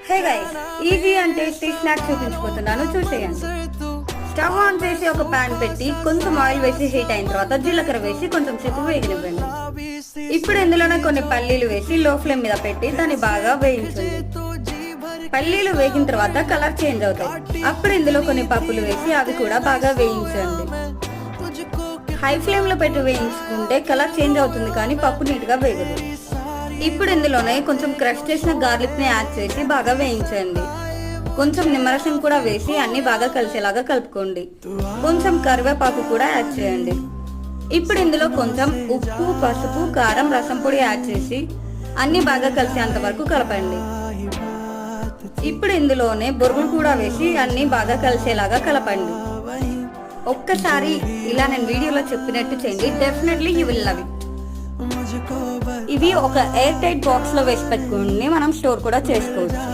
Hey guys, easy and tasty snacks చూపించబోతున్నాను, చూసేయండి. Stove on చేసి ఒక పాన్ పెట్టి కొంచెం ఆయిల్ వేసి హీట్ అయిన తర్వాత జీలకర్ర వేసి కొంచెం సేపు వేగనివ్వండి. ఇప్పుడు ఇందులోనే కొన్ని పల్లీలు వేసి లో ఫ్లేమ్ మీద పెట్టి దాన్ని బాగా వేయించండి. పల్లీలు వేగిన తర్వాత కలర్ చేంజ్ అవుతాయి. అప్పుడు ఇందులో కొన్ని పప్పులు వేసి అవి కూడా బాగా వేయించండి. హై ఫ్లేమ్ లో పెట్టి వేయించుకుంటే కలర్ చేంజ్ అవుతుంది కానీ పప్పు నీట్ గా వేగదు. ఇప్పుడు ఇందులోనే కొంచెం క్రష్ చేసిన గార్లిక్ ని యాడ్ చేసి బాగా వేయించండి. కొంచెం నిమ్మరసం కూడా వేసి అన్ని బాగా కలిసేలాగా కలుపుకోండి. కొంచెం కరివేపాకు కూడా యాడ్ చేయండి. ఇప్పుడు ఇందులో కొంచెం ఉప్పు, పసుపు, కారం, రసం పొడి యాడ్ చేసి అన్ని బాగా కలిసేంత వరకు కలపండి. ఇప్పుడు ఇందులోనే బొరుగులు కూడా వేసి అన్ని బాగా కలిసేలాగా కలపండి. ఒక్కసారి ఇలా నేను వీడియోలో చెప్పినట్టు చేయండి, definitely you will love it. ఇవి ఒక ఎయిర్ టైట్ బాక్స్ లో వేసి పెట్టుకుని మనం స్టోర్ కూడా చేసుకోవచ్చు.